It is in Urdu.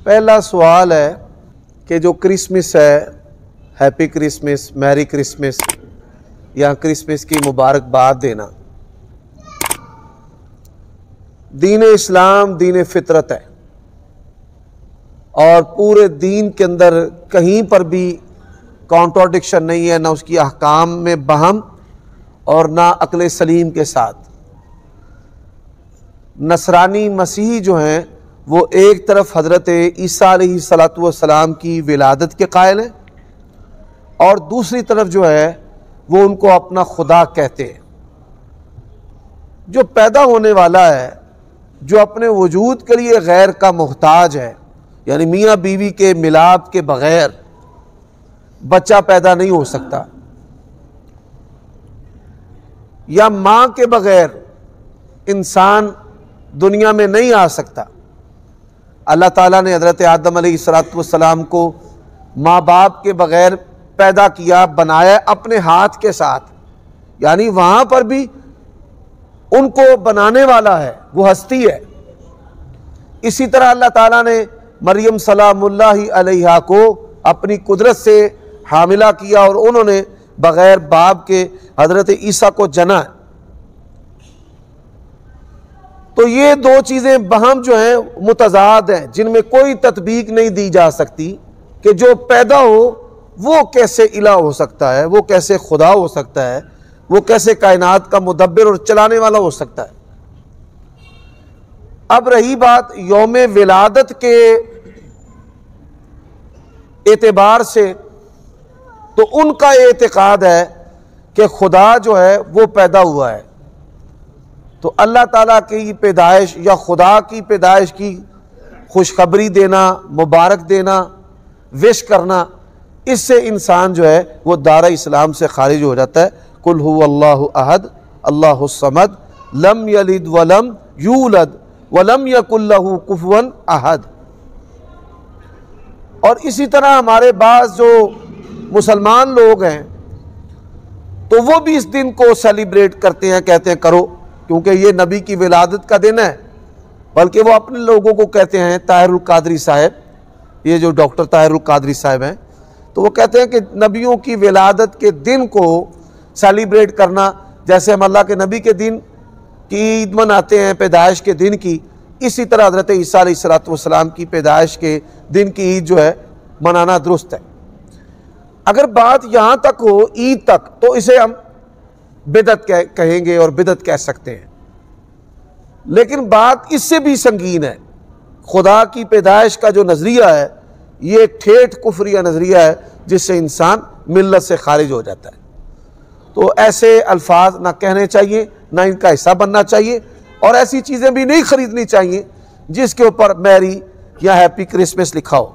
پہلا سوال ہے کہ جو کرسمس ہے، ہیپی کرسمس، میری کرسمس یا کرسمس کی مبارکباد دینا، دین اسلام دین فطرت ہے اور پورے دین کے اندر کہیں پر بھی کانٹراڈکشن نہیں ہے، نہ اس کی احکام میں بہم اور نہ عقل سلیم کے ساتھ۔ نصرانی مسیحی جو ہیں وہ ایک طرف حضرت عیسیٰ علیہ السلام کی ولادت کے قائل ہیں اور دوسری طرف جو ہے وہ ان کو اپنا خدا کہتے ہیں۔ جو پیدا ہونے والا ہے، جو اپنے وجود کے لیے غیر کا محتاج ہے، یعنی میاں بیوی کے ملاپ کے بغیر بچہ پیدا نہیں ہو سکتا، یا ماں کے بغیر انسان دنیا میں نہیں آ سکتا۔ اللہ تعالیٰ نے حضرت آدم علیہ السلام کو ماں باپ کے بغیر پیدا کیا، بنایا اپنے ہاتھ کے ساتھ، یعنی وہاں پر بھی ان کو بنانے والا ہے، وہ ہستی ہے۔ اسی طرح اللہ تعالیٰ نے مریم سلام اللہ علیہا کو اپنی قدرت سے حاملہ کیا اور انہوں نے بغیر باپ کے حضرت عیسیٰ کو جنا ہے۔ تو یہ دو چیزیں باہم جو ہیں متضاد ہیں، جن میں کوئی تطبیق نہیں دی جا سکتی کہ جو پیدا ہو وہ کیسے الہ ہو سکتا ہے، وہ کیسے خدا ہو سکتا ہے، وہ کیسے کائنات کا مدبر اور چلانے والا ہو سکتا ہے۔ اب رہی بات یوم ولادت کے اعتبار سے، تو ان کا اعتقاد ہے کہ خدا جو ہے وہ پیدا ہوا ہے، تو اللہ تعالیٰ کی پیدائش یا خدا کی پیدائش کی خوشخبری دینا، مبارک دینا، وش کرنا، اس سے انسان جو ہے وہ دائرہ اسلام سے خارج ہو جاتا ہے۔ قل هو اللہ احد اللہ الصمد لم یلد ولم یولد ولم یکن لہ کفوا احد۔ اور اسی طرح ہمارے بعض جو مسلمان لوگ ہیں تو وہ بھی اس دن کو سیلیبریٹ کرتے ہیں، کہتے ہیں کرو، کیونکہ یہ نبی کی ولادت کا دن ہے۔ بلکہ وہ اپنے لوگوں کو کہتے ہیں، طاہر القادری صاحب، یہ جو ڈاکٹر طاہر القادری صاحب ہیں، تو وہ کہتے ہیں کہ نبیوں کی ولادت کے دن کو سیلیبریٹ کرنا، جیسے ہم اللہ کے نبی کے دن کی عید مناتے ہیں، پیدائش کے دن کی، اسی طرح حضرت عیسیٰ علیہ السلام کی پیدائش کے دن کی عید جو ہے منانا درست ہے۔ اگر بات یہاں تک ہو عید تک، تو اسے ہم بدعت کہیں گے اور بدعت کہہ سکتے ہیں، لیکن بات اس سے بھی سنگین ہے۔ خدا کی پیدائش کا جو نظریہ ہے یہ ٹھیٹھ کفریہ نظریہ ہے، جس سے انسان ملت سے خارج ہو جاتا ہے۔ تو ایسے الفاظ نہ کہنے چاہیے، نہ ان کا حصہ بننا چاہیے، اور ایسی چیزیں بھی نہیں خریدنی چاہیے جس کے اوپر میری یا ہیپی کرسمس لکھا ہو۔